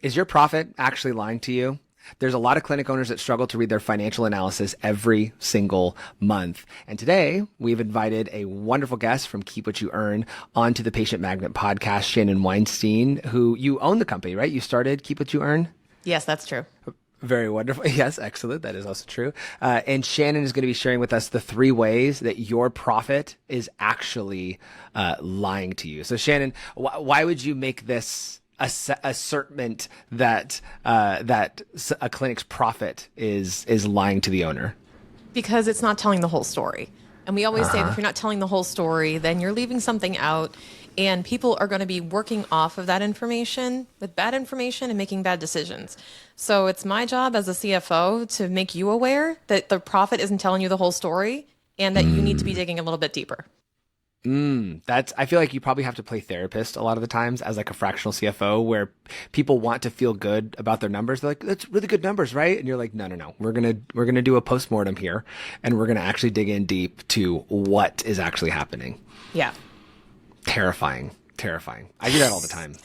Is your profit actually lying to you? There's a lot of clinic owners that struggle to read their financial analysis every single month. And today we've invited a wonderful guest from Keep What You Earn onto the Patient Magnet podcast, Shannon Weinstein, who you own the company, right? You started Keep What You Earn? Yes, that's true. Very wonderful. Yes, excellent. That is also true. And Shannon is going to be sharing with us the 3 ways that your profit is actually lying to you. So Shannon, why would you make this assertment that a clinic's profit is lying to the owner? Because it's not telling the whole story. And we always say that if you're not telling the whole story, then you're leaving something out, and people are going to be working off of that information with bad information and making bad decisions. So it's my job as a CFO to make you aware that the profit isn't telling you the whole story and that you need to be digging a little bit deeper. I feel like you probably have to play therapist a lot of the times as like a fractional CFO, where people want to feel good about their numbers. They're like, that's really good numbers, right? And you're like, no. We're going to do a postmortem here, and we're going to actually dig in deep to what is actually happening. Yeah. Terrifying. I do that all the time.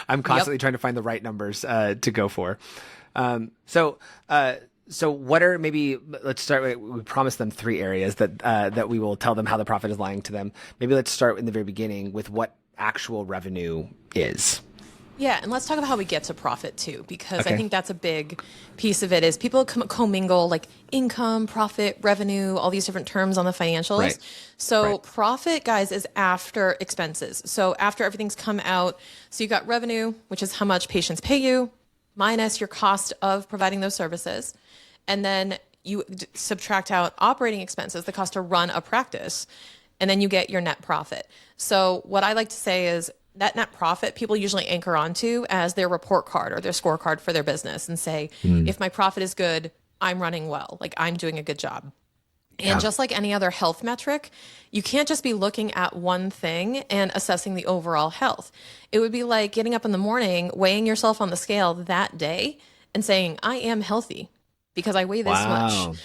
I'm constantly trying to find the right numbers to go for. So what are let's start with, we promised them 3 areas that we will tell them how the profit is lying to them. Maybe let's start in the very beginning with what actual revenue is. Yeah, and let's talk about how we get to profit too, because I think that's a big piece of it. Is people commingle like income, profit, revenue, all these different terms on the financials. Right. So profit, guys, is after expenses. So after everything's come out, so you got revenue, which is how much patients pay you, minus your cost of providing those services. And then you subtract out operating expenses, the cost to run a practice, and then you get your net profit. So what I like to say is that net profit, people usually anchor onto as their report card or their scorecard for their business and say, if my profit is good, I'm running well, like I'm doing a good job. And just like any other health metric, you can't just be looking at one thing and assessing the overall health. It would be like getting up in the morning, weighing yourself on the scale that day and saying, I am healthy because I weigh this much.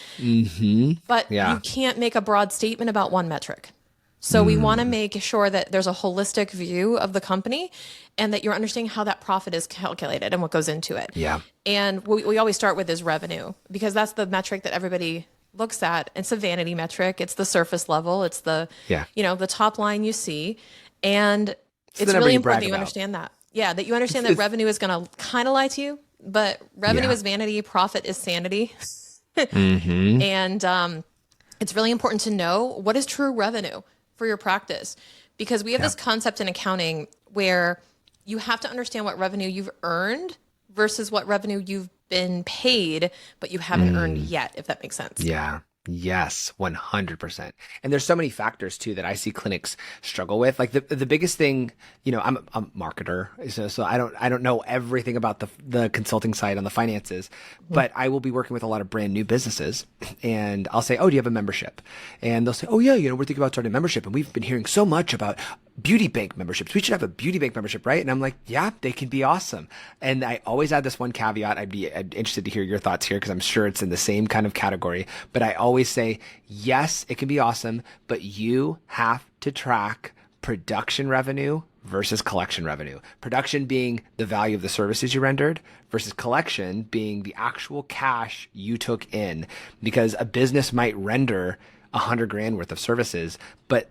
But you can't make a broad statement about one metric. So we want to make sure that there's a holistic view of the company and that you're understanding how that profit is calculated and what goes into it. Yeah. And what we always start with is revenue, because that's the metric that everybody looks at. It's a vanity metric. It's the surface level. It's the, the top line you see. And it's really important that you understand that. Yeah, that you understand that revenue is going to kind of lie to you, but revenue is vanity, profit is sanity. And it's really important to know what is true revenue for your practice, because we have this concept in accounting where you have to understand what revenue you've earned versus what revenue you've been paid, but you haven't earned yet, if that makes sense. Yeah. Yes, 100%. And there's so many factors too that I see clinics struggle with. Like the biggest thing, I'm a marketer, so I don't know everything about the consulting side on the finances, but I will be working with a lot of brand new businesses, and I'll say, "Oh, do you have a membership?" And they'll say, "Oh yeah, we're thinking about starting a membership, and we've been hearing so much about beauty bank memberships. We should have a beauty bank membership, right?" And I'm like, yeah, they can be awesome. And I always add this one caveat. I'd interested to hear your thoughts here, because I'm sure it's in the same kind of category. But I always say, yes, it can be awesome, but you have to track production revenue versus collection revenue. Production being the value of the services you rendered versus collection being the actual cash you took in, because a business might render $100,000 worth of services, but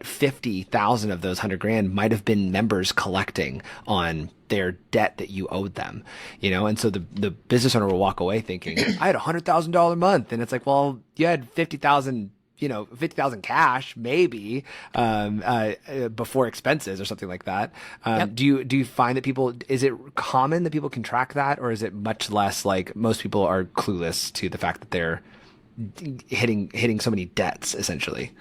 50,000 of those 100,000 might have been members collecting on their debt that you owed them, and so the business owner will walk away thinking, I had $100,000 a month, and it's like, well, you had 50,000 cash maybe before expenses or something like that. Do you find that is it common that people can track that, or is it much less like most people are clueless to the fact that they're hitting so many debts essentially?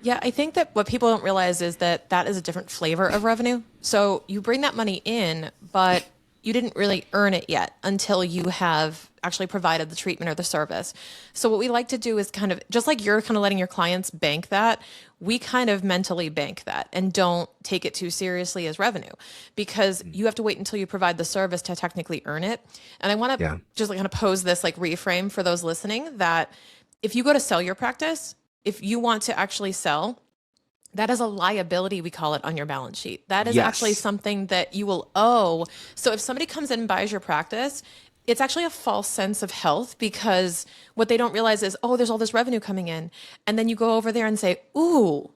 Yeah, I think that what people don't realize is that is a different flavor of revenue. So you bring that money in, but you didn't really earn it yet until you have actually provided the treatment or the service. So what we like to do is kind of, just like you're kind of letting your clients bank that, we kind of mentally bank that and don't take it too seriously as revenue, because you have to wait until you provide the service to technically earn it. And I want to just kind of pose this like reframe for those listening, that if you go to sell your practice, if you want to actually sell, That is a liability, we call it, on your balance sheet. That is actually Yes. something that you will owe. So if somebody comes in and buys your practice, it's actually a false sense of health, because what they don't realize is, oh, there's all this revenue coming in. And then you go over there and say, ooh,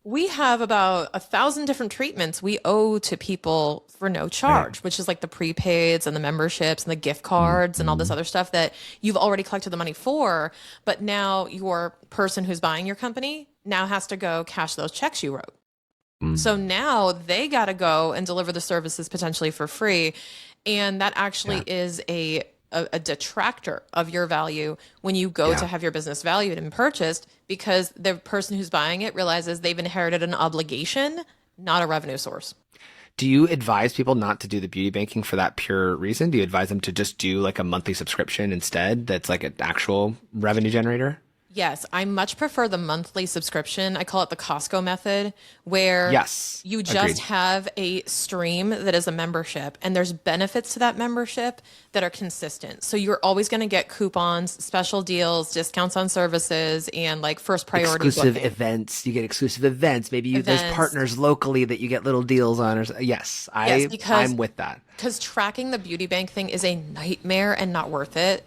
we have about 1,000 different treatments we owe to people for no Right. charge, which is like the prepaids and the memberships and the gift cards and all this other stuff that you've already collected the money for. But now your person who's buying your company now has to go cash those checks you wrote. So now they got to go and deliver the services potentially for free. And that actually is a detractor of your value when you go to have your business valued and purchased, because the person who's buying it realizes they've inherited an obligation, not a revenue source. Do you advise people not to do the beauty banking for that pure reason? Do you advise them to just do like a monthly subscription instead that's like an actual revenue generator? Yes, I much prefer the monthly subscription. I call it the Costco method, where Yes, you just agreed. have a stream that is a membership, and there's benefits to that membership that are consistent. So you're always going to get coupons, special deals, discounts on services, and like first priority Exclusive booking. events. You get exclusive events. Maybe there's Events. partners locally that you get little deals on. Or yes, Yes, because I'm with that. tracking the beauty bank thing is a nightmare and not worth it.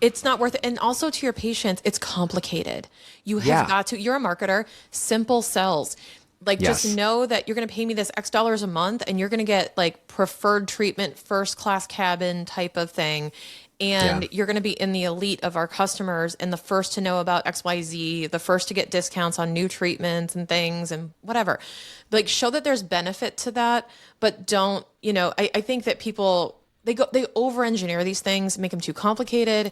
It's not worth it. And also, to your patients, it's complicated. You have Yeah. got to, you're a marketer, simple sells. Like, Yes. just know that you're going to pay me this X dollars a month, and you're going to get like preferred treatment, first class cabin type of thing. And Yeah. you're going to be in the elite of our customers and the first to know about XYZ, the first to get discounts on new treatments and things and whatever. Like, show that there's benefit to that, but don't, I think that people, they over engineer these things, make them too complicated,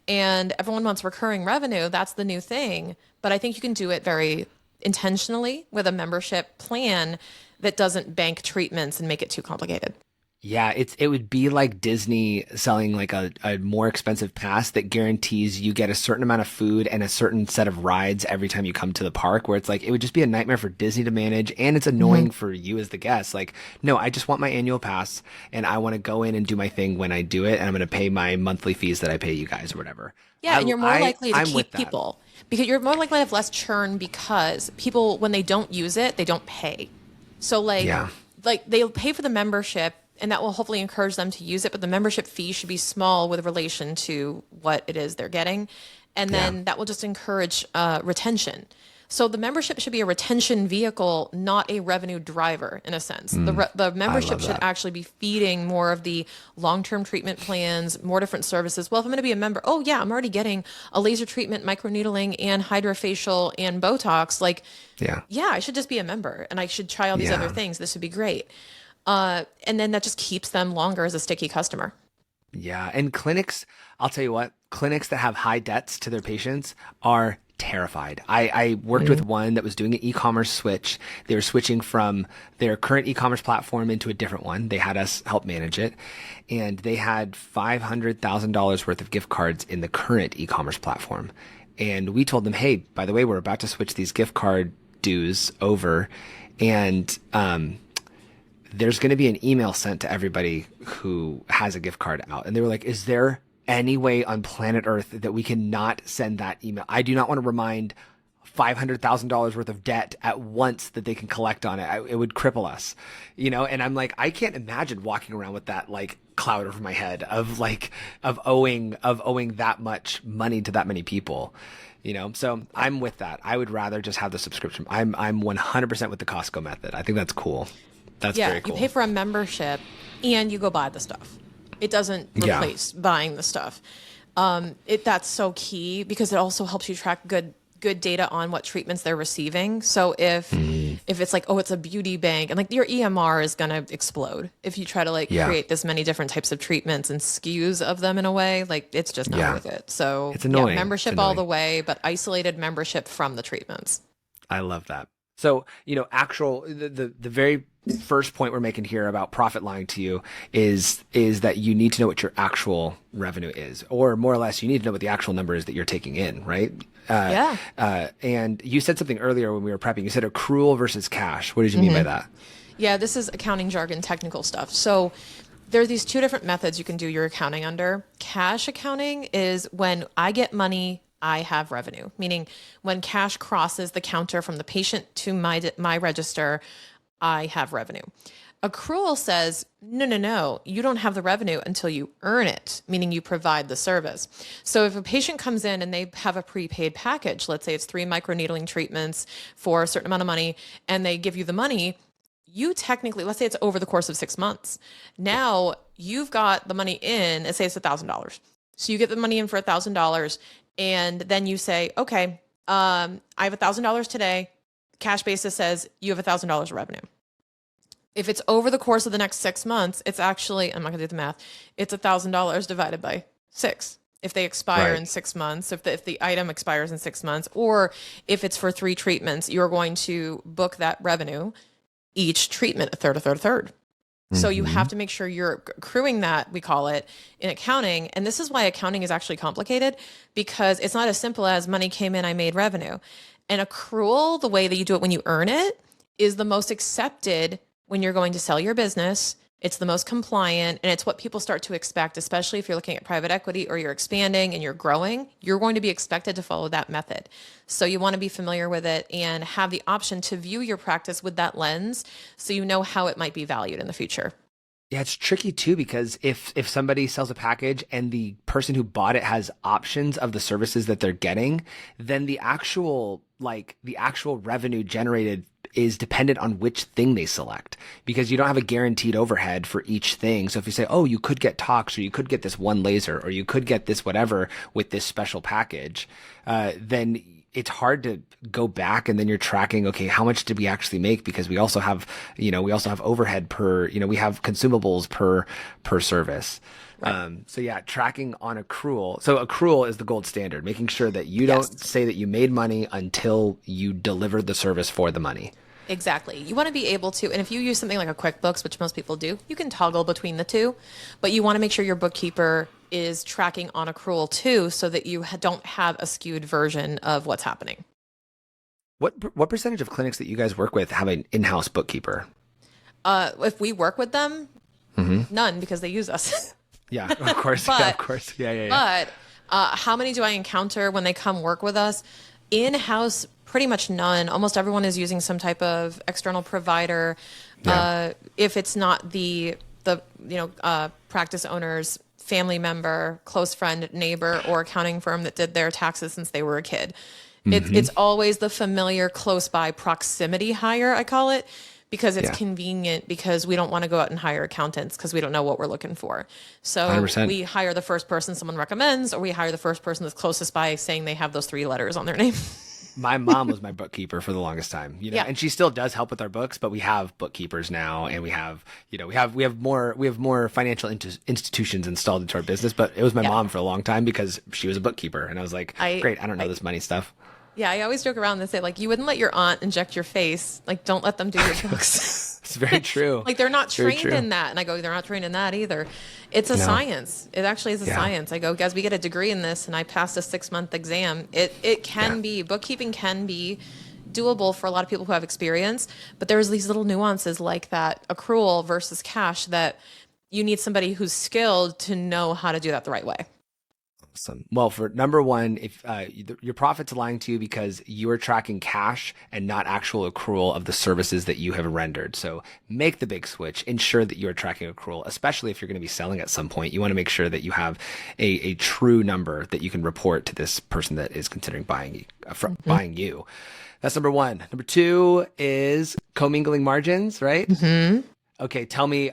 and everyone wants recurring revenue. That's the new thing. But I think you can do it very intentionally with a membership plan that doesn't bank treatments and make it too complicated. Yeah, it would be like Disney selling like a more expensive pass that guarantees you get a certain amount of food and a certain set of rides every time you come to the park, where it's like it would just be a nightmare for Disney to manage, and it's annoying for you as the guest. Like, no, I just want my annual pass and I want to go in and do my thing when I do it, and I'm going to pay my monthly fees that I pay you guys or whatever. Yeah, and you're more likely to I'm keep with that. people, because you're more likely to have less churn, because people, when they don't use it, they don't pay. So Yeah. like they'll pay for the membership, and that will hopefully encourage them to use it. But the membership fee should be small with relation to what it is they're getting. And then that will just encourage retention. So the membership should be a retention vehicle, not a revenue driver, in a sense. The membership love should that. actually be feeding more of the long-term treatment plans, more different services. Well, if I'm going to be a member, oh yeah, I'm already getting a laser treatment, microneedling, and hydrofacial and Botox. Like, Yeah. yeah, I should just be a member, and I should try all these other Yeah. things. This would be great. And then that just keeps them longer as a sticky customer. Yeah. And clinics, I'll tell you what, clinics that have high debts to their patients are terrified. I worked with one that was doing an e-commerce switch. They were switching from their current e-commerce platform into a different one. They had us help manage it. And they had $500,000 worth of gift cards in the current e-commerce platform. And we told them, hey, by the way, we're about to switch these gift card dues over. And, there's going to be an email sent to everybody who has a gift card out. And they were like, is there any way on planet Earth that we can not send that email? I do not want to remind $500,000 worth of debt at once that they can collect on it. It would cripple us, and I'm like, I can't imagine walking around with that like cloud over my head of owing that much money to that many people. So I'm with that. I would rather just have the subscription. I'm 100% with the Costco method. I think that's cool. That's Yeah, very cool. you pay for a membership and you go buy the stuff. It doesn't replace buying the stuff. That's so key, because it also helps you track good data on what treatments they're receiving. So if it's like, oh, it's a beauty bank, and like your EMR is going to explode if you try to create this many different types of treatments and SKUs of them in a way, like it's just not worth it. So It's annoying. membership It's all annoying. the way, but isolated membership from the treatments. I love that. So, the very first point we're making here about profit lying to you is that you need to know what your actual revenue is, or more or less, you need to know what the actual number is that you're taking in, right? And you said something earlier when we were prepping. You said accrual versus cash. What did you mean by that? Yeah, this is accounting jargon, technical stuff. So there are these two different methods you can do your accounting under. Cash accounting is when I get money I have revenue. Meaning when cash crosses the counter from the patient to my register, I have revenue. Accrual says, no, no, no, you don't have the revenue until you earn it, meaning you provide the service. So if a patient comes in and they have a prepaid package, let's say it's 3 microneedling treatments for a certain amount of money, and they give you the money, you technically, let's say it's over the course of 6 months. Now you've got the money in, let's say it's $1,000. So you get the money in for $1,000, and then you say, okay, I have $1,000 today. Cash basis says you have $1,000 of revenue. If it's over the course of the next 6 months, it's actually, I'm not gonna do the math, it's $1,000 divided by 6. If they expire in 6 months, if the item expires in 6 months, or if it's for 3 treatments, you're going to book that revenue, each treatment, a third, a third, a third. So you have to make sure you're accruing that, we call it, in accounting. And this is why accounting is actually complicated, because it's not as simple as money came in, I made revenue. And accrual, the way that you do it when you earn it, is the most accepted when you're going to sell your business. It's the most compliant, and it's what people start to expect, especially if you're looking at private equity or you're expanding and you're growing. You're going to be expected to follow that method. So you want to be familiar with it and have the option to view your practice with that lens so you know how it might be valued in the future. Yeah, it's tricky too, because if somebody sells a package and the person who bought it has options of the services that they're getting, then the actual revenue generated is dependent on which thing they select, because you don't have a guaranteed overhead for each thing. So if you say, oh, you could get Tox, or you could get this one laser, or you could get this whatever with this special package, then it's hard to go back and then you're tracking, okay, how much did we actually make? Because we also have overhead per, we have consumables per service. Right. So yeah, tracking on accrual. So accrual is the gold standard, making sure that you don't say that you made money until you delivered the service for the money. Exactly. You want to be able to, and if you use something like a QuickBooks, which most people do, you can toggle between the two, but you want to make sure your bookkeeper is tracking on accrual too, so that you don't have a skewed version of what's happening. What percentage of clinics that you guys work with have an in-house bookkeeper? If we work with them, none, because they use us. Yeah, of course. But, yeah, of course. Yeah. But how many do I encounter when they come work with us? In-house, pretty much none. Almost everyone is using some type of external provider. Yeah. If it's not the practice owner's family member, close friend, neighbor, or accounting firm that did their taxes since they were a kid. It's always the familiar, close by proximity hire, I call it, because it's convenient, because we don't want to go out and hire accountants because we don't know what we're looking for. So 100%. We hire the first person someone recommends, or we hire the first person that's closest by, saying they have those 3 letters on their name. My mom was my bookkeeper for the longest time, and she still does help with our books, but we have bookkeepers now, and we have more financial institutions installed into our business. But it was my mom for a long time because she was a bookkeeper, and I was like, great, I don't know this money stuff. Yeah, I always joke around and say, you wouldn't let your aunt inject your face. Don't let them do your books. It's very true. They're not trained in that. And I go, they're not trained in that either. It's a science. It actually is a science. I go, guys, we get a degree in this, and I passed a 6-month exam. It can be, bookkeeping can be doable for a lot of people who have experience, but there's these little nuances like that accrual versus cash that you need somebody who's skilled to know how to do that the right way. Awesome. Well, for number one, if your profit's lying to you because you are tracking cash and not actual accrual of the services that you have rendered. So make the big switch. Ensure that you are tracking accrual, especially if you're going to be selling at some point. You want to make sure that you have a true number that you can report to this person that is considering buying you. That's number one. Number two is commingling margins, right? Okay, tell me,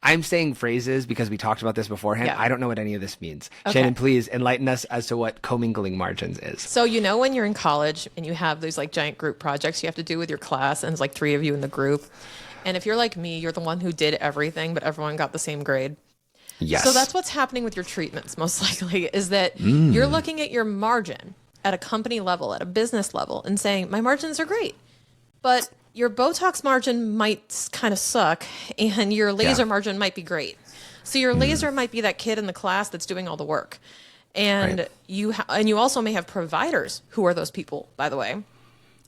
I'm saying phrases because we talked about this beforehand. I don't know what any of this means. Okay. Shannon, please enlighten us as to what commingling margins is. So, when you're in college and you have those giant group projects you have to do with your class, and it's 3 of you in the group. And if you're like me, you're the one who did everything, but everyone got the same grade. Yes. So that's what's happening with your treatments, most likely, is that you're looking at your margin at a company level, at a business level, and saying, my margins are great, but your Botox margin might kind of suck, and your laser margin might be great. So your laser might be that kid in the class that's doing all the work. And you also may have providers who are those people, by the way.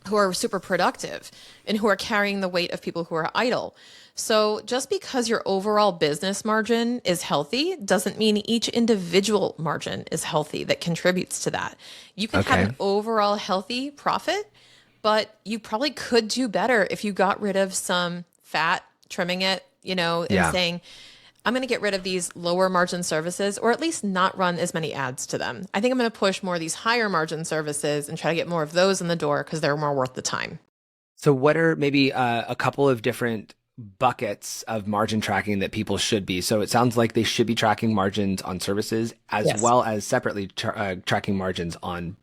who are super productive and who are carrying the weight of people who are idle. So just because your overall business margin is healthy doesn't mean each individual margin is healthy that contributes to that. You can have Okay. an overall healthy profit, but you probably could do better if you got rid of some fat, trimming it, and Yeah. saying, I'm going to get rid of these lower margin services, or at least not run as many ads to them. I think I'm going to push more of these higher margin services and try to get more of those in the door because they're more worth the time. So what are maybe a couple of different buckets of margin tracking that people should be? So it sounds like they should be tracking margins on services as Yes. well as separately tracking margins on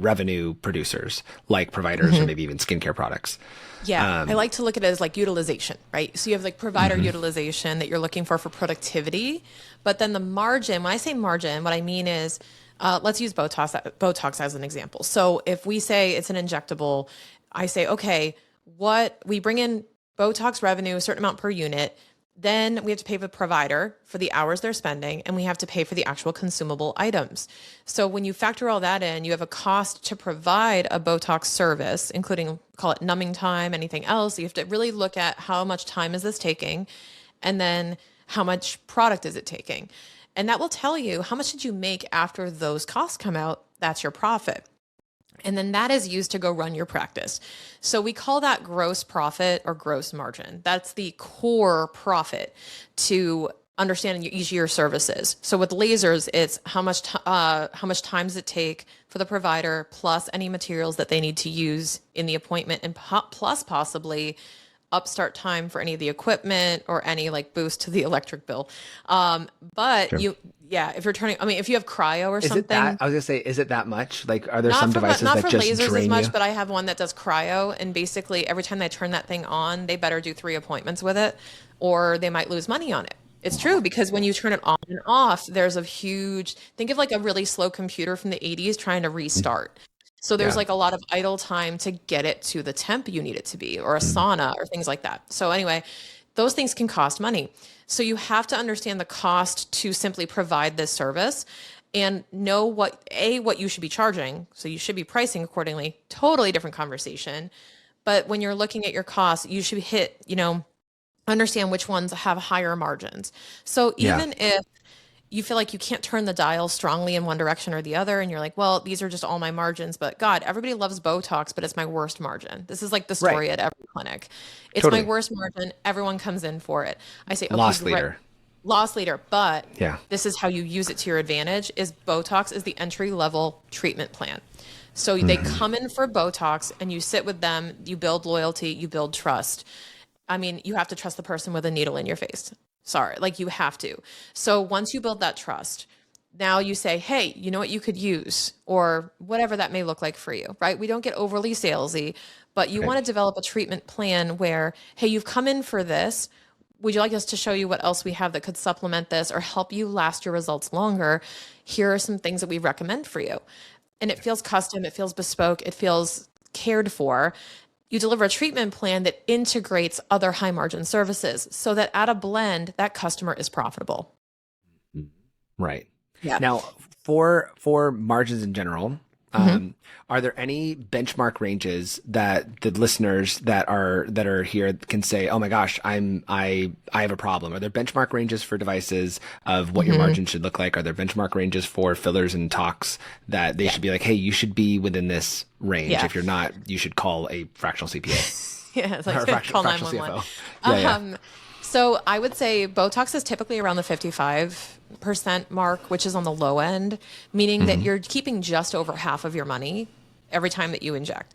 revenue producers like providers or maybe even skincare products. Yeah, I like to look at it as like utilization, right? So you have like provider utilization that you're looking for productivity, but then the margin, when I say margin, what I mean is, let's use Botox as an example. So if we say it's an injectable, I say, okay, what we bring in Botox revenue, a certain amount per unit, then we have to pay the provider for the hours they're spending, and we have to pay for the actual consumable items. So when you factor all that in, you have a cost to provide a Botox service, including call it numbing time, anything else. You have to really look at how much time is this taking, and then how much product is it taking. And that will tell you how much did you make after those costs come out. That's your profit. And then that is used to go run your practice. So we call that gross profit or gross margin. That's the core profit to understanding each of your services. So with lasers, it's how much time does it take for the provider plus any materials that they need to use in the appointment, and plus possibly upstart time for any of the equipment or any like boost to the electric bill. But Sure. if you're turning, I mean, if you have cryo or Is it something, that? I was gonna say, is it that much? Like, are there some devices not that for just lasers as drain much, you? but I have one that does cryo, and basically every time they turn that thing on, they better do 3 appointments with it, or they might lose money on it. It's true because when you turn it on and off, there's a huge, think of like a really slow computer from the 80s trying to restart. So there's Yeah. like a lot of idle time to get it to the temp you need it to be, or a Mm. sauna or things like that. So anyway, those things can cost money. So you have to understand the cost to simply provide this service and know what you should be charging. So you should be pricing accordingly. Totally different conversation. But when you're looking at your costs, you should understand which ones have higher margins. So Yeah. even if you feel like you can't turn the dial strongly in one direction or the other, and you're like, well, these are just all my margins, but God, everybody loves Botox, but it's my worst margin. This is like the Right. story at every clinic. It's my Totally. worst margin. Everyone comes in for it. I say, okay, Loss great. leader. Loss leader, but Yeah. this is how you use it to your advantage is Botox is the entry level treatment plan. So they come in for Botox and you sit with them, you build loyalty, you build trust. I mean, you have to trust the person with a needle in your face. Sorry, like you have to. So once you build that trust, now you say, hey, you know what you could use, or whatever that may look like for you, right? We don't get overly salesy, but you Right. want to develop a treatment plan where, hey, you've come in for this. Would you like us to show you what else we have that could supplement this or help you last your results longer? Here are some things that we recommend for you. And it feels custom, it feels bespoke, it feels cared for. You deliver a treatment plan that integrates other high margin services so that at a blend, that customer is profitable. Right. Yeah. Now, for margins in general, Mhm. are there any benchmark ranges that the listeners that are here can say, "Oh my gosh, I have a problem"? Are there benchmark ranges for devices of what your Mhm. margin should look like? Are there benchmark ranges for fillers and talks that they Yeah. should be like, "Hey, you should be within this range. Yeah. If you're not, you should call a fractional CPA Yeah. It's or a like call fractional 911. CFO." Yeah, yeah. So I would say Botox is typically around the 55% mark, which is on the low end, meaning that you're keeping just over half of your money every time that you inject,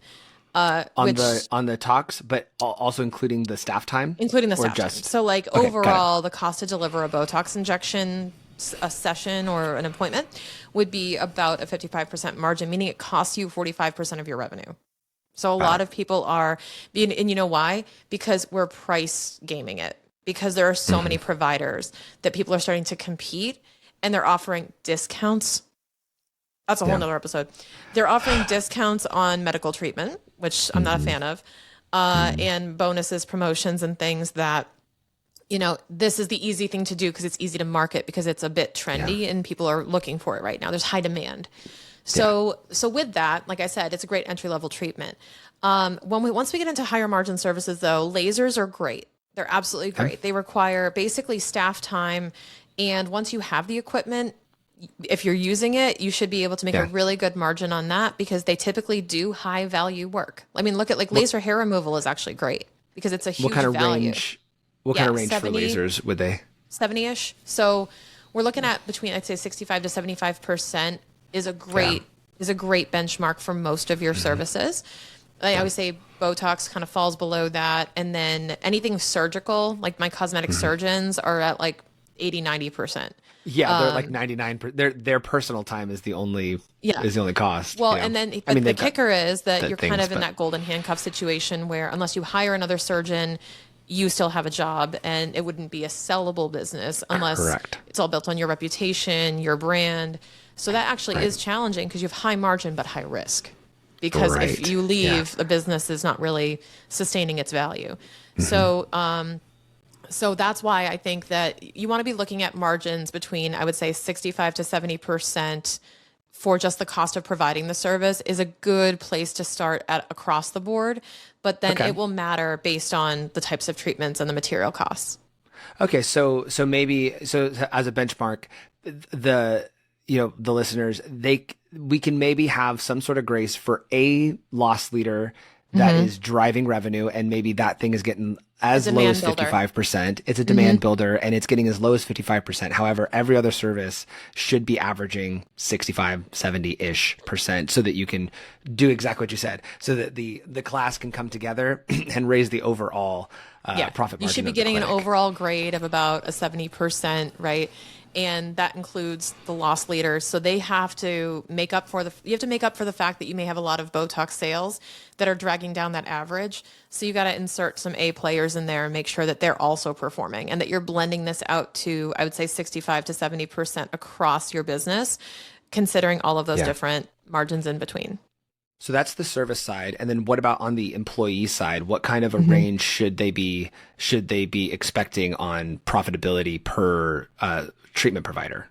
On which the talks, but also including the staff time, including the or staff time. just So like okay, got it. overall, the cost to deliver a Botox injection, a session or an appointment would be about a 55% margin, meaning it costs you 45% of your revenue. So a Got lot it. of people are being, and you know why? Because we're price gaming it. Because there are so many providers that people are starting to compete and they're offering discounts. That's a whole Yeah. nother episode. They're offering discounts on medical treatment, which I'm not a fan of, and bonuses, promotions, and things that, this is the easy thing to do because it's easy to market because it's a bit Yeah. trendy and people are looking for it right now. There's high demand. So with that, like I said, it's a great entry level treatment. Once we get into higher margin services though, lasers are great. They're absolutely great. They require basically staff time. And once you have the equipment, if you're using it, you should be able to make a really good margin on that because they typically do high value work. I mean, look at like laser hair removal is actually great because it's a huge value. What kind of range 70, for lasers would they? 70-ish. So we're looking at between, I'd say 65 to 75% is a great benchmark for most of your services. I always say Botox kind of falls below that. And then anything surgical, like my cosmetic surgeons are at like 80, 90%. Yeah, they're like 99%. Their personal time is the only cost. Well, and then the kicker is that you're kind of in that golden handcuff situation where unless you hire another surgeon, you still have a job, and it wouldn't be a sellable business unless it's all built on your reputation, your brand. So that actually is challenging because you have high margin but high risk. Because if you leave, the business is not really sustaining its value. So that's why I think that you want to be looking at margins between, I would say, 65 to 70% for just the cost of providing the service is a good place to start at across the board. But then it will matter based on the types of treatments and the material costs. Okay, so as a benchmark, the listeners, we can maybe have some sort of grace for a loss leader that is driving revenue, and maybe that thing is getting as low as 55%. It's a demand builder, and it's getting as low as 55%. However, every other service should be averaging 65, 70-ish percent so that you can do exactly what you said, so that the class can come together and raise the overall profit margin. You should be getting an overall grade of about a 70%, right? And that includes the loss leaders. So they have to make up for the fact that you may have a lot of Botox sales that are dragging down that average. So you got to insert some A players in there and make sure that they're also performing and that you're blending this out to, I would say 65 to 70% across your business, considering all of those different margins in between. So that's the service side. And then what about on the employee side? What kind of a range should they be expecting on profitability per treatment provider?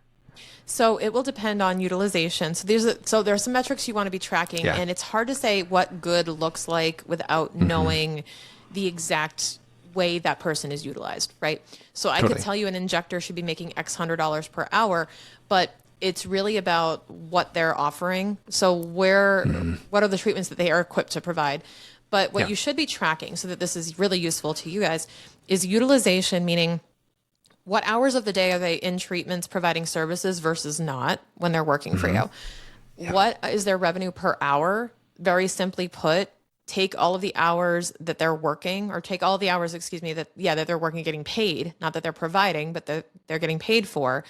So it will depend on utilization. So there are some metrics you want to be tracking, and it's hard to say what good looks like without knowing the exact way that person is utilized, right? So I could tell you an injector should be making X $100 per hour, but it's really about what they're offering. So what are the treatments that they are equipped to provide? But what you should be tracking, so that this is really useful to you guys, is utilization, meaning what hours of the day are they in treatments providing services versus not when they're working for you? Yeah. What is their revenue per hour? Very simply put, take all of the hours that they're working, or take all the hours, that they're working getting paid, not that they're providing, but that they're getting paid for,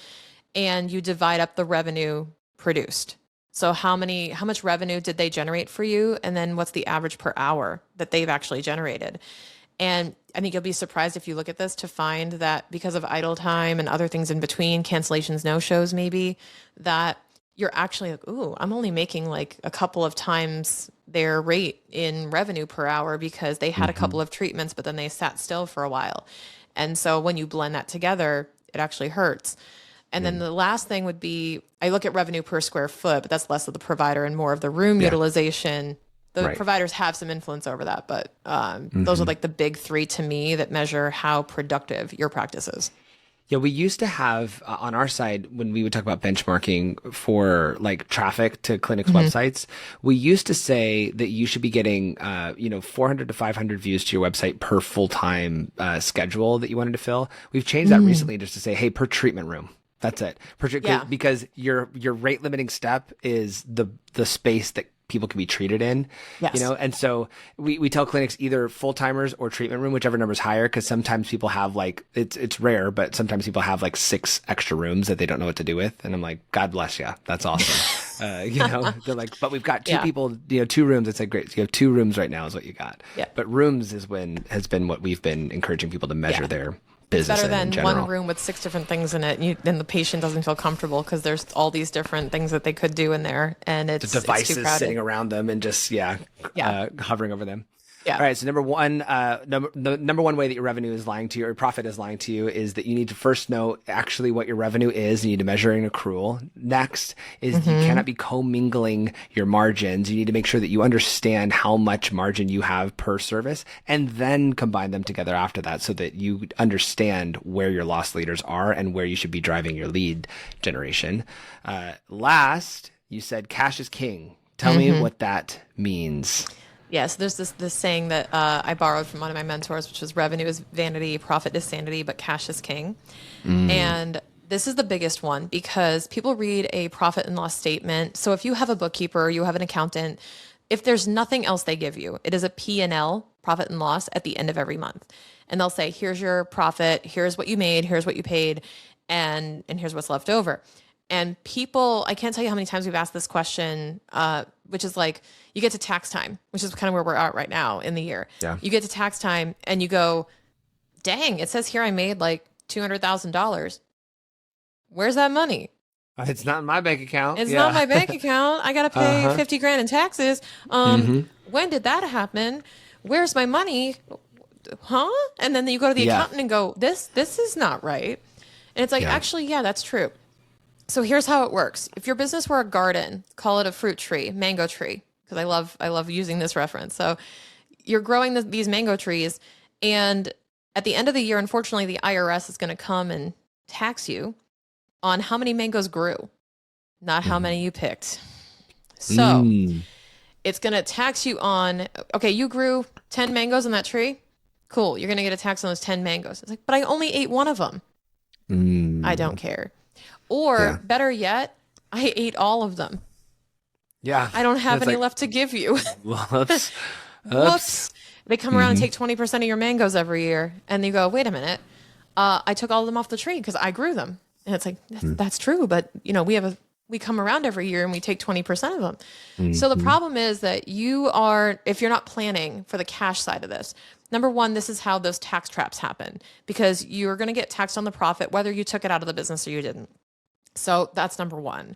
and you divide up the revenue produced. So how much revenue did they generate for you? And then what's the average per hour that they've actually generated? And I think you'll be surprised if you look at this to find that because of idle time and other things in between, cancellations, no-shows maybe, that you're actually like, ooh, I'm only making like a couple of times their rate in revenue per hour because they had a couple of treatments, but then they sat still for a while. And so when you blend that together, it actually hurts. And then the last thing would be, I look at revenue per square foot, but that's less of the provider and more of the room utilization. The providers have some influence over that, but those are like the big three to me that measure how productive your practice is. Yeah, we used to have on our side, when we would talk about benchmarking for like traffic to clinics' websites, we used to say that you should be getting 400 to 500 views to your website per full-time schedule that you wanted to fill. We've changed that recently just to say, hey, per treatment room. That's it. Because your rate limiting step is the space that people can be treated in, and so we tell clinics either full-timers or treatment room, whichever number is higher, because sometimes people have like, it's rare, but sometimes people have like 6 extra rooms that they don't know what to do with. And I'm like, God bless you. That's awesome. They're like, but we've got 2 people, 2 rooms. It's like, great. So you have 2 rooms right now is what you got. Yeah. But rooms has been what we've been encouraging people to measure their business. Better than one room with 6 different things in it, and the patient doesn't feel comfortable because there's all these different things that they could do in there, and it's the devices too crowded. Sitting around them and just hovering over them. Yeah. All right. So the number one way that your revenue is lying to you, or your profit is lying to you, is that you need to first know actually what your revenue is. You need to measure an accrual. Next is you cannot be commingling your margins. You need to make sure that you understand how much margin you have per service, and then combine them together after that, so that you understand where your loss leaders are and where you should be driving your lead generation. Last, you said cash is king. Tell me what that means. Yes, there's this saying that I borrowed from one of my mentors, which was revenue is vanity, profit is sanity, but cash is king. And this is the biggest one because people read a profit and loss statement. So if you have a bookkeeper, you have an accountant, if there's nothing else they give you, it is a P&L, profit and loss, at the end of every month. And they'll say, here's your profit, here's what you made, here's what you paid, and here's what's left over. And people, I can't tell you how many times we've asked this question, which is like, you get to tax time, which is kind of where we're at right now in the year. Yeah. You get to tax time and you go, dang, it says here I made like $200,000. Where's that money? It's not in my bank account. It's not my bank account. I got to pay 50 grand in taxes. When did that happen? Where's my money? Huh? And then you go to the accountant and go, this is not right. And it's like, actually, yeah, that's true. So here's how it works. If your business were a garden, call it a fruit tree, mango tree, because I love using this reference. So you're growing these mango trees, and at the end of the year, unfortunately, the IRS is going to come and tax you on how many mangoes grew, not how many you picked. So it's going to tax you on, okay, you grew 10 mangoes on that tree. Cool. You're going to get a tax on those 10 mangoes. It's like, but I only ate one of them. I don't care. Or better yet, I ate all of them. Yeah. I don't have any left to give you. Whoops. Whoops. They come around and take 20% of your mangoes every year. And you go, wait a minute. I took all of them off the tree because I grew them. And it's like, that's true. But we come around every year and we take 20% of them. So the problem is that if you're not planning for the cash side of this, number one, this is how those tax traps happen, because you're going to get taxed on the profit, whether you took it out of the business or you didn't. So that's number one.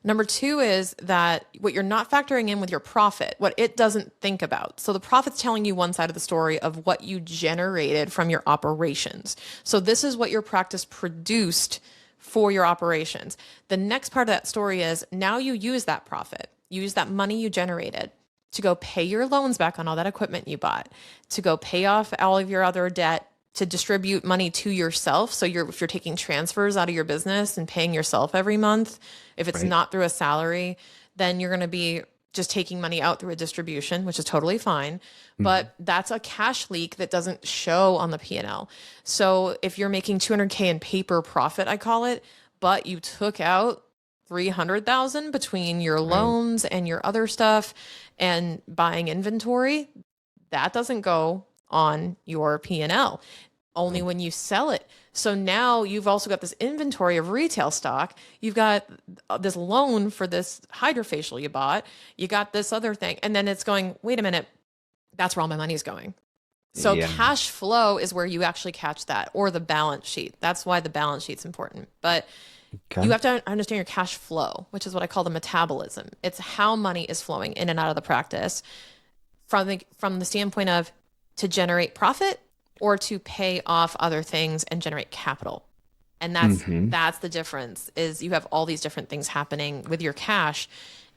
Number two is that what you're not factoring in with your profit, what it doesn't think about. So the profit's telling you one side of the story of what you generated from your operations. So this is what your practice produced for your operations. The next part of that story is now you use that profit, use that money you generated to go pay your loans back on all that equipment you bought, to go pay off all of your other debt, to distribute money to yourself. So if you're taking transfers out of your business and paying yourself every month, if it's not through a salary, then you're going to be just taking money out through a distribution, which is totally fine. But that's a cash leak that doesn't show on the P&L. So if you're making 200K in paper profit, I call it, but you took out 300,000 between your loans and your other stuff and buying inventory, that doesn't go on your P&L, only when you sell it. So now you've also got this inventory of retail stock. You've got this loan for this hydrofacial you bought. You got this other thing. And then it's going, wait a minute, that's where all my money's going. So cash flow is where you actually catch that, or the balance sheet. That's why the balance sheet's important. But you have to understand your cash flow, which is what I call the metabolism. It's how money is flowing in and out of the practice from the standpoint of to generate profit or to pay off other things and generate capital. And that's the difference, is you have all these different things happening with your cash,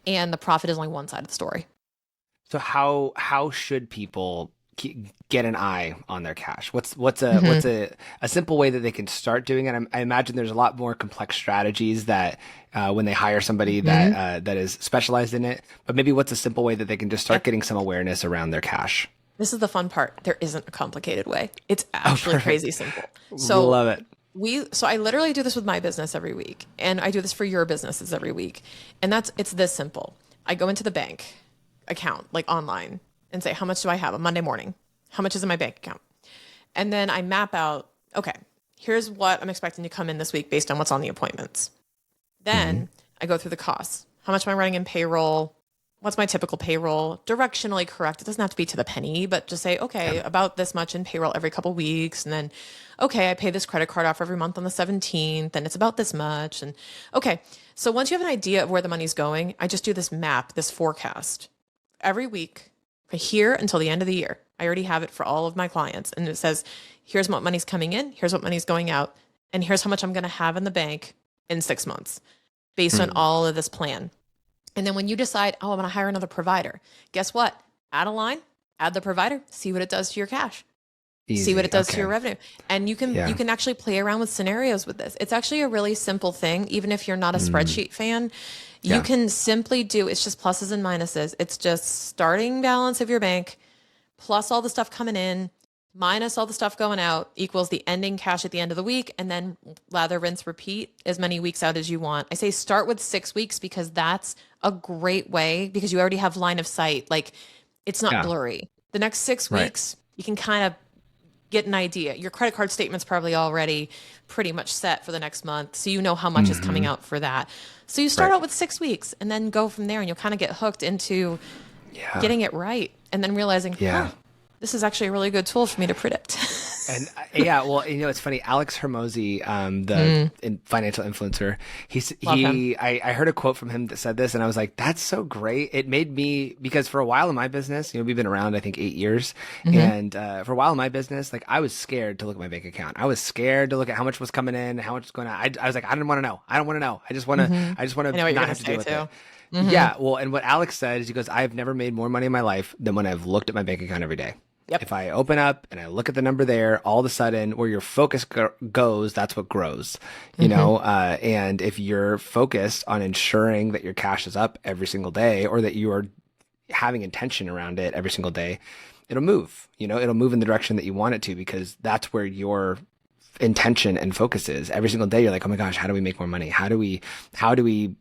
and the profit is only one side of the story. So how should people get an eye on their cash? What's a simple way that they can start doing it? I imagine there's a lot more complex strategies that when they hire somebody that is specialized in it, but maybe what's a simple way that they can just start getting some awareness around their cash? This is the fun part. There isn't a complicated way. It's actually crazy simple. So love it. So I literally do this with my business every week, and I do this for your businesses every week. And it's this simple. I go into the bank account, like online, and say, how much do I have on Monday morning? How much is in my bank account? And then I map out, okay, here's what I'm expecting to come in this week based on what's on the appointments. Then I go through the costs. How much am I running in payroll? What's my typical payroll? Directionally correct. It doesn't have to be to the penny, but just say, okay, about this much in payroll every couple of weeks. And then, okay, I pay this credit card off every month on the 17th, and it's about this much. And okay, so once you have an idea of where the money's going, I just do this map, this forecast every week. here until the end of the year. I already have it for all of my clients. And it says, here's what money's coming in, here's what money's going out, and here's how much I'm going to have in the bank in 6 months based on all of this plan. And then when you decide, oh, I'm going to hire another provider, guess what? Add a line, add the provider, see what it does to your cash. Easy. See what it does Okay. to your revenue. And you can actually play around with scenarios with this. It's actually a really simple thing. Even if you're not a spreadsheet fan, you can simply do, it's just pluses and minuses. It's just starting balance of your bank plus all the stuff coming in minus all the stuff going out equals the ending cash at the end of the week. And then lather, rinse, repeat as many weeks out as you want. I say start with 6 weeks because that's a great way because you already have line of sight. Like it's not blurry. The next 6 weeks, you can kind of get an idea. Your credit card statement's probably already pretty much set for the next month. So you know how much is coming out for that. So you start out with 6 weeks and then go from there and you'll kind of get hooked into getting it right and then realizing, this is actually a really good tool for me to predict. And well, it's funny. Alex Hermosi, financial influencer, I heard a quote from him that said this, and I was like, "That's so great." It made me because for a while in my business, we've been around I think 8 years, and for a while in my business, like I was scared to look at my bank account. I was scared to look at how much was coming in, how much was going out. I was like, I didn't want to know. I don't want to know. I just want to. I just want to not have to deal with it. Yeah. Well, and what Alex said is, he goes, "I've never made more money in my life than when I've looked at my bank account every day." Yep. If I open up and I look at the number there, all of a sudden where your focus goes, that's what grows, you know? And if you're focused on ensuring that your cash is up every single day or that you are having intention around it every single day, it'll move, it'll move in the direction that you want it to because that's where your intention and focus is. Every single day you're like, oh my gosh, how do we make more money? How do we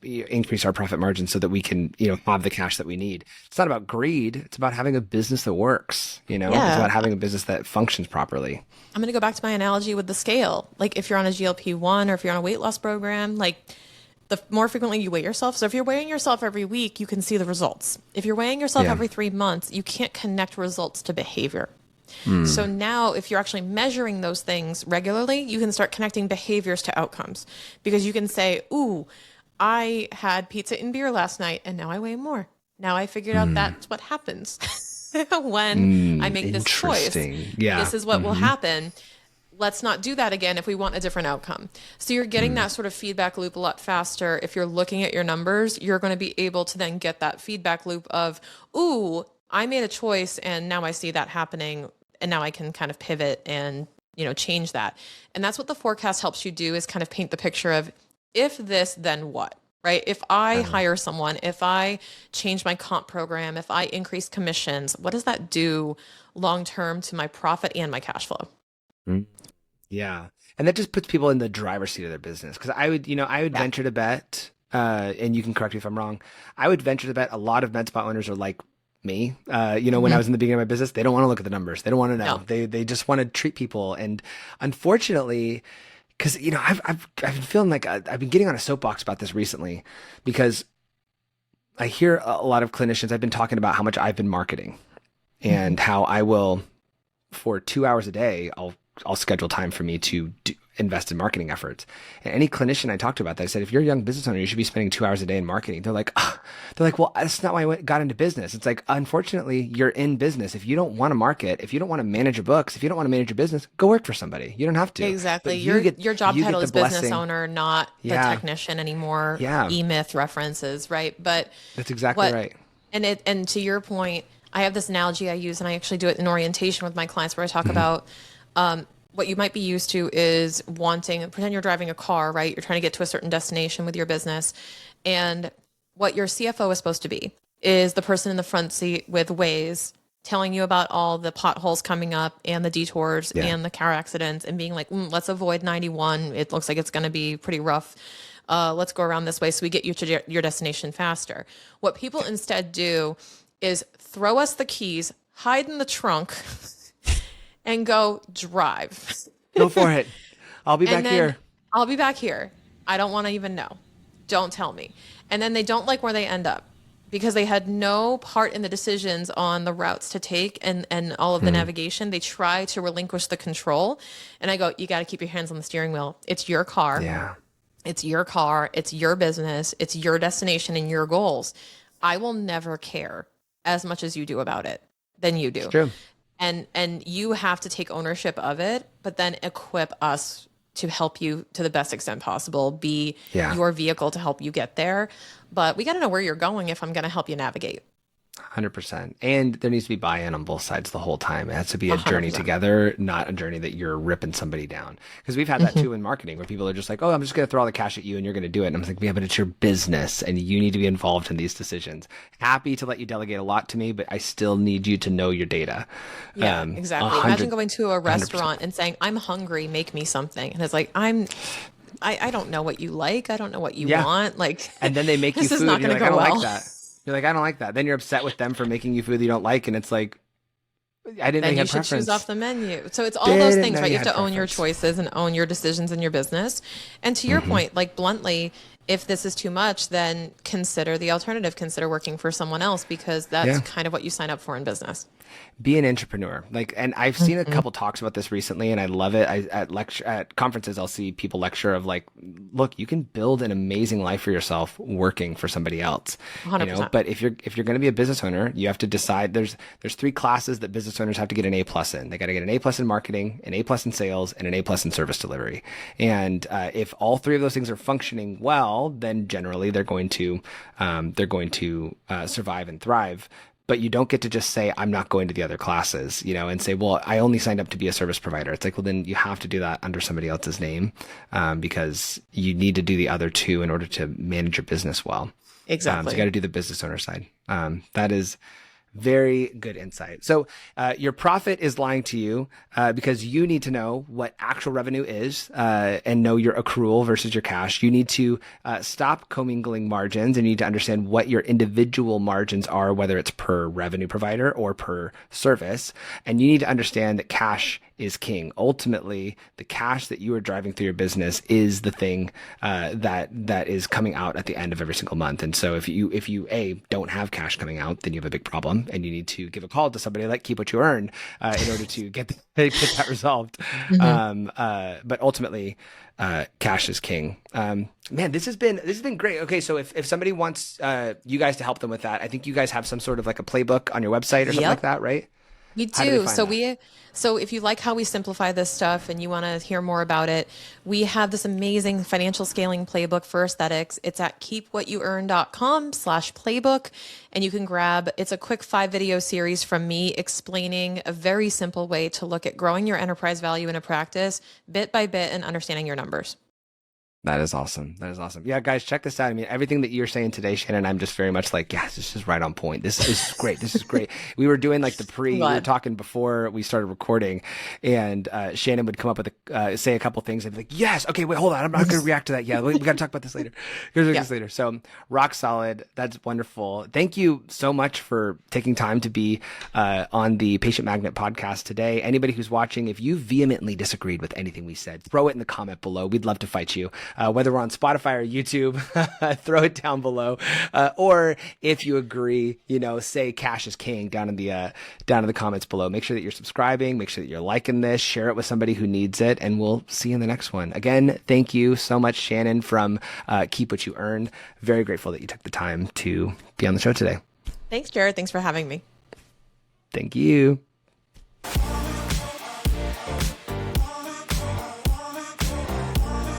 increase our profit margin so that we can have the cash that we need? It's not about greed, it's about having a business that works. It's about having a business that functions properly. I'm going to go back to my analogy with the scale. Like if you're on a GLP-1 or if you're on a weight loss program, like the more frequently you weigh yourself. So if you're weighing yourself every week, you can see the results. If you're weighing yourself every 3 months, you can't connect results to behavior. So now if you're actually measuring those things regularly, you can start connecting behaviors to outcomes because you can say, ooh, I had pizza and beer last night and now I weigh more. Now I figured out that's what happens when I make this choice. Yeah. This is what will happen. Let's not do that again if we want a different outcome. So you're getting that sort of feedback loop a lot faster. If you're looking at your numbers, you're going to be able to then get that feedback loop of, ooh, I made a choice and now I see that happening. And now I can kind of pivot and, change that. And that's what the forecast helps you do is kind of paint the picture of if this, then what, right? If I hire someone, if I change my comp program, if I increase commissions, what does that do long-term to my profit and my cash flow? Yeah. And that just puts people in the driver's seat of their business. Cause I would venture to bet, and you can correct me if I'm wrong. I would venture to bet a lot of MedSpa owners are like me, when I was in the beginning of my business, they don't want to look at the numbers. They don't want to know. No. They just want to treat people. And unfortunately, cause I've been feeling like I've been getting on a soapbox about this recently because I hear a lot of clinicians, I've been talking about how much I've been marketing and how I will for 2 hours a day, I'll schedule time for me to invest in marketing efforts. And any clinician I talked to about that, I said, if you're a young business owner, you should be spending 2 hours a day in marketing. They're like, well, that's not why I got into business. It's like, unfortunately, you're in business. If you don't want to market, if you don't want to manage your books, if you don't want to manage your business, go work for somebody. You don't have to. Exactly. Your job title is business owner, not the technician anymore. E-Myth references, right? But that's exactly right. And to your point, I have this analogy I use, and I actually do it in orientation with my clients where I talk about, what you might be used to is pretend you're driving a car, right? You're trying to get to a certain destination with your business. And what your CFO is supposed to be is the person in the front seat with Waze telling you about all the potholes coming up and the detours and the car accidents and being like, let's avoid 91. It looks like it's going to be pretty rough. Let's go around this way so we get you to your destination faster. What people instead do is throw us the keys, hide in the trunk, and go drive. Go for it. I'll be back here. I'll be back here. I don't want to even know. Don't tell me. And then they don't like where they end up because they had no part in the decisions on the routes to take and all of the navigation. They try to relinquish the control. And I go, you got to keep your hands on the steering wheel. It's your car. Yeah. It's your car. It's your business. It's your destination and your goals. I will never care as much as you do about it. than you It's do. true. And you have to take ownership of it, but then equip us to help you to the best extent possible, be Yeah. your vehicle to help you get there. But we got to know where you're going if I'm going to help you navigate. 100%. And there needs to be buy-in on both sides the whole time. It has to be a journey 100%. together, not a journey that you're ripping somebody down. Because we've had that too in marketing where people are just like, oh, I'm just going to throw all the cash at you and you're going to do it. And I'm like, yeah, but it's your business and you need to be involved in these decisions. Happy to let you delegate a lot to me, but I still need you to know your data. Yeah, exactly. 100, Imagine going to a 100%. restaurant and saying, I'm hungry, make me something. And it's like, I don't know what you like. I don't know what you Yeah. want. Like, And then they make you this is food not and you're going to like, I go don't well. like that. You're like, I don't like that. Then you're upset with them for making you food that you don't like. And it's like, I didn't know Then you you had should preference. choose off the menu. So it's all those Didn't things, know right? you You have had to own your preference. choices and own your decisions in your business. And to your point, like bluntly, if this is too much, then consider the alternative. Consider working for someone else because that's Yeah. kind of what you sign up for in business. Be an entrepreneur. Like, and I've seen a couple talks about this recently and I love it. At conferences, I'll see people lecture of like, look, you can build an amazing life for yourself working for somebody else, 100%. but if you're going to be a business owner, you have to decide there's 3 classes that business owners have to get an A+ in. They got to get an A+ in marketing, an A+ in sales, and an A+ in service delivery. And, if all 3 of those things are functioning well, then generally they're going to survive and thrive. But you don't get to just say, I'm not going to the other classes, and say, well, I only signed up to be a service provider. It's like, well, then you have to do that under somebody else's name, because you need to do the other 2 in order to manage your business well. Exactly. So you got to do the business owner side. That is very good insight. So your profit is lying to you because you need to know what actual revenue is and know your accrual versus your cash. You need to stop commingling margins and you need to understand what your individual margins are, whether it's per revenue provider or per service. And you need to understand that cash is king. Ultimately, the cash that you are driving through your business is the thing that is coming out at the end of every single month. And so if you don't have cash coming out, then you have a big problem, and you need to give a call to somebody like Keep What You Earn in order to get that resolved. But ultimately, cash is king. Man, this has been great. Okay, so if somebody wants you guys to help them with that, I think you guys have some sort of like a playbook on your website or something like that, right? We How do they do. find So that? so if you like how we simplify this stuff and you want to hear more about it, we have this amazing financial scaling playbook for aesthetics. It's at keepwhatyouearn.com/playbook. And you can it's a quick 5-video series from me explaining a very simple way to look at growing your enterprise value in a practice bit by bit and understanding your numbers. That is awesome. That is awesome. Yeah, guys, check this out. I mean, everything that you're saying today, Shannon, I'm just very much like, yes, this is right on point. This is great. This is great. We were doing like we were talking before we started recording, and Shannon would come up with say a couple things and be like, yes, okay, wait, hold on. I'm not going to react to that. Yeah, we got to talk about this later. This later. So rock solid. That's wonderful. Thank you so much for taking time to be on the Patient Magnet podcast today. Anybody who's watching, if you vehemently disagreed with anything we said, throw it in the comment below. We'd love to fight you. Whether we're on Spotify or YouTube, throw it down below. Or if you agree, say cash is king down in the comments below. Make sure that you're subscribing. Make sure that you're liking this. Share it with somebody who needs it. And we'll see you in the next one. Again, thank you so much, Shannon from Keep What You Earn. Very grateful that you took the time to be on the show today. Thanks, Jared. Thanks for having me. Thank you.